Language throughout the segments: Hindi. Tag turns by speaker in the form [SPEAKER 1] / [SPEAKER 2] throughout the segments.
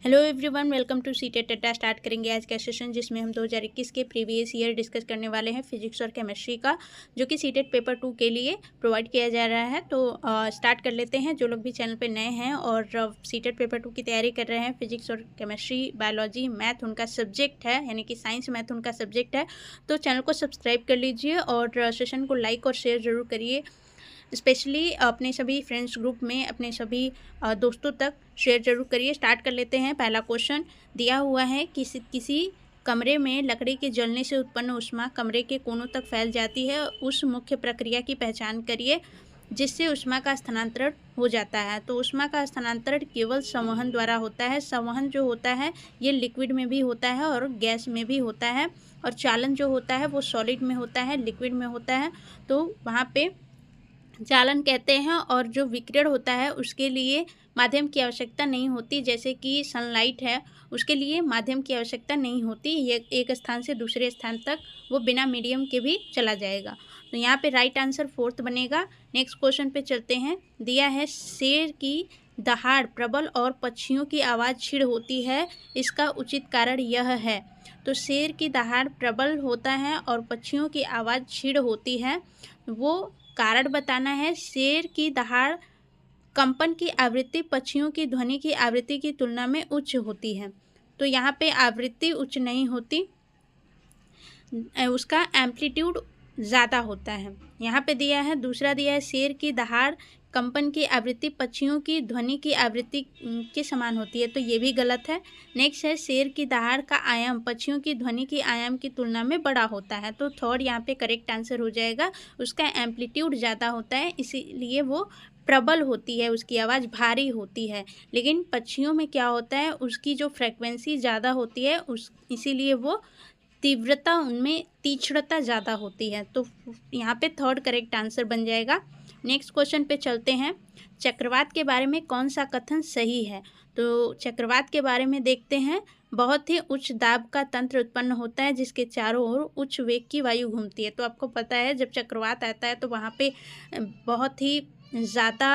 [SPEAKER 1] Hello everyone, welcome to CTET टेटा। स्टार्ट करेंगे आज का सेशन जिसमें हम 2021 के प्रीवियस ईयर डिस्कस करने वाले हैं फिजिक्स और केमिस्ट्री का, जो कि सीटेट पेपर 2 के लिए प्रोवाइड किया जा रहा है। तो स्टार्ट कर लेते हैं। जो लोग भी चैनल पे नए हैं और सीटेट पेपर 2 की तैयारी कर रहे हैं, फिजिक्स और केमिस्ट्री, बायोलॉजी, मैथ उनका सब्जेक्ट है, यानी कि साइंस मैथ उनका सब्जेक्ट है, तो चैनल को सब्सक्राइब कर लीजिए और सेशन को लाइक और शेयर ज़रूर करिए। स्पेशली अपने सभी फ्रेंड्स ग्रुप में अपने सभी दोस्तों तक शेयर जरूर करिए। स्टार्ट कर लेते हैं। पहला क्वेश्चन दिया हुआ है, किसी कमरे में लकड़ी के जलने से उत्पन्न ऊष्मा कमरे के कोनों तक फैल जाती है। उस मुख्य प्रक्रिया की पहचान करिए जिससे ऊष्मा का स्थानांतरण हो जाता है। तो ऊष्मा का स्थानांतरण केवल संवहन द्वारा होता है। संवहन जो होता है ये लिक्विड में भी होता है और गैस में भी होता है, और चालन जो होता है वो सॉलिड में होता है, लिक्विड में होता है। तो वहाँ पे चालन कहते हैं। और जो विकिरण होता है उसके लिए माध्यम की आवश्यकता नहीं होती, जैसे कि सनलाइट है, उसके लिए माध्यम की आवश्यकता नहीं होती। ये एक स्थान से दूसरे स्थान तक वो बिना मीडियम के भी चला जाएगा। तो यहाँ पे राइट आंसर फोर्थ बनेगा। नेक्स्ट क्वेश्चन पे चलते हैं। दिया है, शेर की दहाड़ प्रबल और पक्षियों की आवाज़ क्षीण होती है, इसका उचित कारण यह है। तो शेर की दहाड़ प्रबल होता है और पक्षियों की आवाज़ क्षीण होती है, वो कारण बताना है। शेर की दहाड़ कंपन की आवृत्ति पक्षियों की ध्वनि की आवृत्ति की तुलना में उच्च होती है। तो यहाँ पे आवृत्ति उच्च नहीं होती, उसका एम्पलीट्यूड ज़्यादा होता है। यहाँ पे दिया है, दूसरा दिया है, शेर की दहाड़ कंपन की आवृत्ति पक्षियों की ध्वनि की आवृत्ति के समान होती है, तो ये भी गलत है। नेक्स्ट है, शेर की दहाड़ का आयाम पक्षियों की ध्वनि की आयाम की तुलना में बड़ा होता है, तो थर्ड यहाँ पे करेक्ट आंसर हो जाएगा। उसका एम्पलीट्यूड ज़्यादा होता है, इसीलिए वो प्रबल होती है, उसकी आवाज़ भारी होती है। लेकिन पक्षियों में क्या होता है, उसकी जो फ्रेक्वेंसी ज़्यादा होती है इसीलिए वो तीव्रता, उनमें तीक्ष्णता ज़्यादा होती है। तो यहाँ पे थर्ड करेक्ट आंसर बन जाएगा। नेक्स्ट क्वेश्चन पे चलते हैं। चक्रवात के बारे में कौन सा कथन सही है? तो चक्रवात के बारे में देखते हैं। बहुत ही उच्च दाब का तंत्र उत्पन्न होता है जिसके चारों ओर उच्च वेग की वायु घूमती है। तो आपको पता है जब चक्रवात आता है तो वहाँ पे बहुत ही ज़्यादा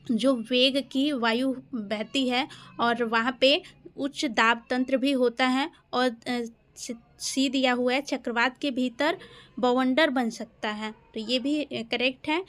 [SPEAKER 1] जो वेग की वायु बहती है और वहाँ पे उच्च दाब तंत्र भी होता है। और सी दिया हुआ है, चक्रवात के भीतर बवंडर बन सकता है, तो ये भी करेक्ट है।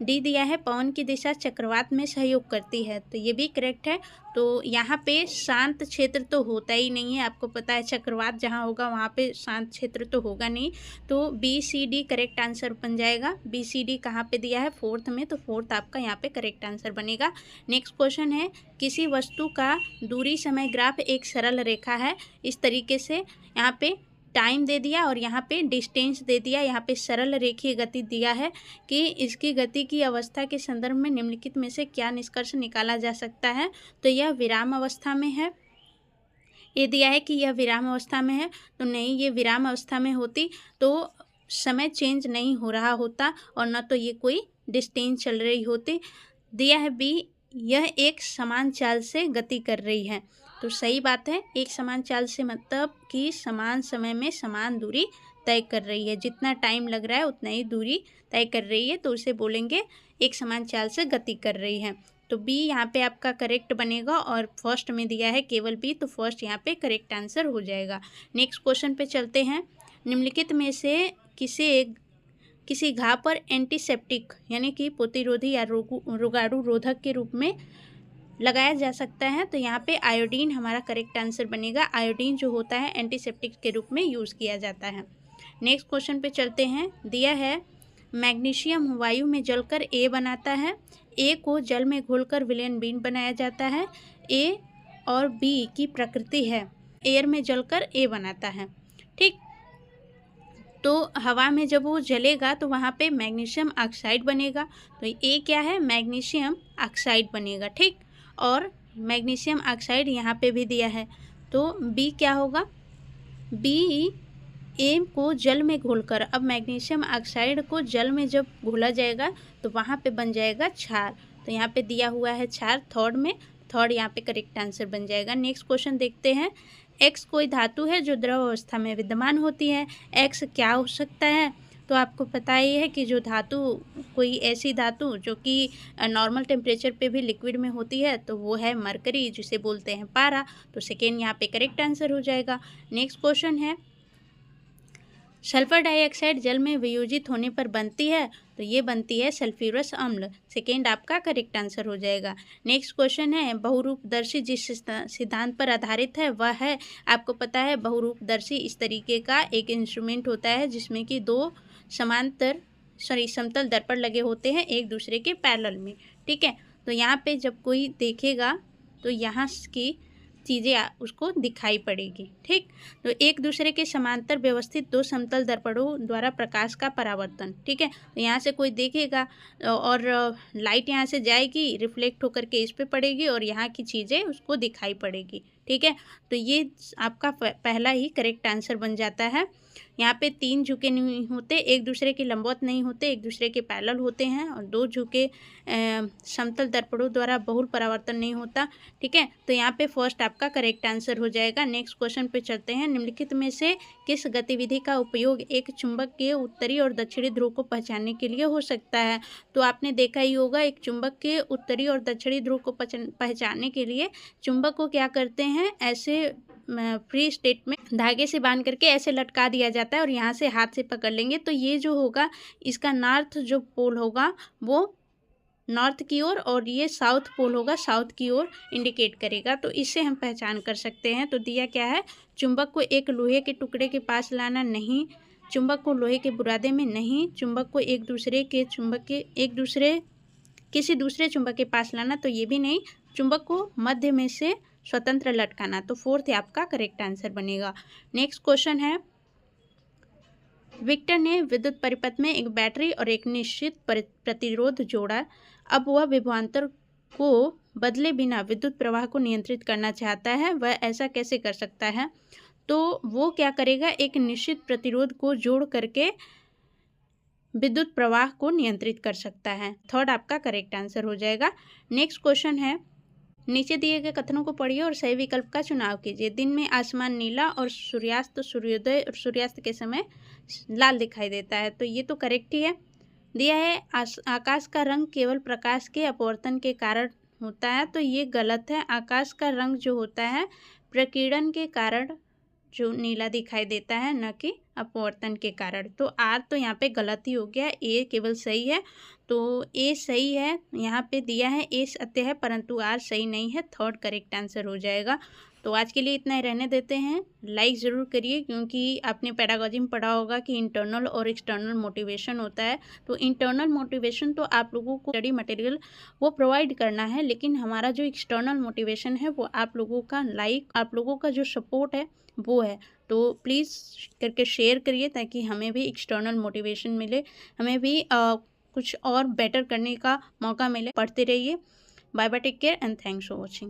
[SPEAKER 1] डी दिया है, पवन की दिशा चक्रवात में सहयोग करती है, तो ये भी करेक्ट है। तो यहाँ पे शांत क्षेत्र तो होता ही नहीं है, आपको पता है चक्रवात जहाँ होगा वहाँ पे शांत क्षेत्र तो होगा नहीं। तो B C D correct answer बन जाएगा। बी सी डी कहाँ पे दिया है? फोर्थ में, तो फोर्थ आपका यहाँ पे करेक्ट आंसर बनेगा। नेक्स्ट क्वेश्चन है, किसी वस्तु का दूरी समय ग्राफ एक सरल रेखा है। इस तरीके से यहाँ पे टाइम दे दिया और यहाँ पे डिस्टेंस दे दिया, यहाँ पे सरल रेखीय गति दिया है कि इसकी गति की अवस्था के संदर्भ में निम्नलिखित में से क्या निष्कर्ष निकाला जा सकता है? तो यह विराम अवस्था में है। ये दिया है कि यह विराम अवस्था में है, तो नहीं, ये विराम अवस्था में होती तो समय चेंज नहीं हो रहा होता और न तो ये कोई डिस्टेंस चल रही होती। दिया है बी, यह एक समान चाल से गति कर रही है, तो सही बात है। एक समान चाल से मतलब कि समान समय में समान दूरी तय कर रही है, जितना टाइम लग रहा है उतना ही दूरी तय कर रही है, तो उसे बोलेंगे एक समान चाल से गति कर रही है। तो बी यहाँ पे आपका करेक्ट बनेगा। और फर्स्ट में दिया है केवल बी, तो फर्स्ट यहाँ पे करेक्ट आंसर हो जाएगा। नेक्स्ट क्वेश्चन पे चलते हैं। निम्नलिखित में से किसी घाव पर एंटीसेप्टिक यानी कि प्रतिरोधी या रोगाणु रोधक के रूप में लगाया जा सकता है, तो यहाँ पे आयोडीन हमारा करेक्ट आंसर बनेगा। आयोडीन जो होता है एंटीसेप्टिक के रूप में यूज़ किया जाता है। नेक्स्ट क्वेश्चन पे चलते हैं। दिया है, मैग्नीशियम वायु में जलकर ए बनाता है। ए को जल में घोलकर विलयन बीन बनाया जाता है। ए और बी की प्रकृति है, एयर में जलकर ए बनाता है, ठीक। तो हवा में जब वो जलेगा तो वहाँ पे मैग्नीशियम ऑक्साइड बनेगा, तो ए क्या है? मैग्नीशियम ऑक्साइड बनेगा, ठीक। और मैग्नीशियम ऑक्साइड यहाँ पे भी दिया है, तो बी क्या होगा? बी ए को जल में घोलकर, अब मैग्नीशियम ऑक्साइड को जल में जब घोला जाएगा तो वहाँ पे बन जाएगा क्षार, तो यहाँ पे दिया हुआ है क्षार थर्ड में, थर्ड यहाँ पे करेक्ट आंसर बन जाएगा। नेक्स्ट क्वेश्चन देखते हैं। एक्स कोई धातु है जो द्रव अवस्था में विद्यमान होती है। एक्स क्या हो सकता है? तो आपको पता ही है कि जो धातु, कोई ऐसी धातु जो कि नॉर्मल टेम्परेचर पे भी लिक्विड में होती है तो वो है मरकरी, जिसे बोलते हैं पारा। तो सेकेंड यहाँ पे करेक्ट आंसर हो जाएगा। नेक्स्ट क्वेश्चन है, सल्फर डाइऑक्साइड जल में वियोजित होने पर बनती है, तो ये बनती है सल्फ्यूरस अम्ल। सेकेंड आपका करेक्ट आंसर हो जाएगा। नेक्स्ट क्वेश्चन है, बहुरूपदर्शी जिस सिद्धांत पर आधारित है वह है, आपको पता है बहुरूपदर्शी इस तरीके का एक इंस्ट्रूमेंट होता है जिसमें कि दो समतल दर्पण लगे होते हैं एक दूसरे के पैरेलल में, ठीक है। तो यहाँ पे जब कोई देखेगा तो यहाँ की चीज़ें उसको दिखाई पड़ेगी, ठीक। तो एक दूसरे के समांतर व्यवस्थित दो समतल दर्पणों द्वारा प्रकाश का परावर्तन, ठीक है। तो यहाँ से कोई देखेगा और लाइट यहाँ से जाएगी, रिफ्लेक्ट होकर के इस पे पड़ेगी और यहाँ की चीज़ें उसको दिखाई पड़ेगी, ठीक है। तो ये आपका पहला ही करेक्ट आंसर बन जाता है। यहाँ पे तीन झुके नहीं होते, एक दूसरे के लंबवत नहीं होते, एक दूसरे के पैरेलल होते हैं, और दो झुके समतल दर्पणों द्वारा बहुल परावर्तन नहीं होता, ठीक है। तो यहाँ पे फर्स्ट आपका करेक्ट आंसर हो जाएगा। नेक्स्ट क्वेश्चन पे चलते हैं, निम्नलिखित में से किस गतिविधि का उपयोग एक चुंबक के उत्तरी और दक्षिणी ध्रुव को पहचानने के लिए हो सकता है। तो आपने देखा ही होगा, एक चुंबक के उत्तरी और दक्षिणी ध्रुव को पहचानने के लिए चुंबक को क्या करते हैं, ऐसे फ्री स्टेट में धागे से बांध करके ऐसे लटका दिया जाता है और यहाँ से हाथ से पकड़ लेंगे। तो ये जो होगा, इसका नॉर्थ जो पोल होगा वो नॉर्थ की ओर और ये साउथ पोल होगा साउथ की ओर इंडिकेट करेगा। तो इससे हम पहचान कर सकते हैं। तो दिया क्या है, चुंबक को एक लोहे के टुकड़े के पास लाना नहीं, चुंबक को लोहे के बुरादे में नहीं, चुंबक को किसी दूसरे चुंबक के पास लाना, तो ये भी नहीं, चुंबक को मध्य में से स्वतंत्र लटकाना। तो फोर्थ आपका करेक्ट आंसर बनेगा। नेक्स्ट क्वेश्चन है, विक्टर ने विद्युत परिपथ में एक बैटरी और एक निश्चित प्रतिरोध जोड़ा। अब वह विभवांतर को बदले बिना विद्युत प्रवाह को नियंत्रित करना चाहता है, वह ऐसा कैसे कर सकता है। तो वो क्या करेगा, एक निश्चित प्रतिरोध को जोड़ करके विद्युत प्रवाह को नियंत्रित कर सकता है। थर्ड आपका करेक्ट आंसर हो जाएगा। नेक्स्ट क्वेश्चन है, नीचे दिए गए कथनों को पढ़िए और सही विकल्प का चुनाव कीजिए। दिन में आसमान नीला और सूर्योदय और सूर्यास्त के समय लाल दिखाई देता है। तो ये तो करेक्ट ही है। दिया है, आकाश का रंग केवल प्रकाश के अपवर्तन के कारण होता है। तो ये गलत है। आकाश का रंग जो होता है प्रकीर्णन के कारण जो नीला दिखाई देता है, न कि अपवर्तन के कारण। तो आर तो यहाँ पे गलत ही हो गया, ए केवल सही है। तो ए सही है, यहाँ पे दिया है ए सत्य है परंतु आर सही नहीं है। थर्ड करेक्ट आंसर हो जाएगा। तो आज के लिए इतना ही रहने देते हैं। लाइक ज़रूर करिए, क्योंकि आपने पेडागोजी में पढ़ा होगा कि इंटरनल और एक्सटर्नल मोटिवेशन होता है। तो इंटरनल मोटिवेशन तो आप लोगों को स्टडी मटेरियल वो प्रोवाइड करना है, लेकिन हमारा जो एक्सटर्नल मोटिवेशन है वो आप लोगों का आप लोगों का जो सपोर्ट है वो है। तो प्लीज़ करके शेयर करिए ताकि हमें भी एक्सटर्नल मोटिवेशन मिले, हमें भी कुछ और बेटर करने का मौका मिले। पढ़ते रहिए। Bye bye, take care and thanks for watching.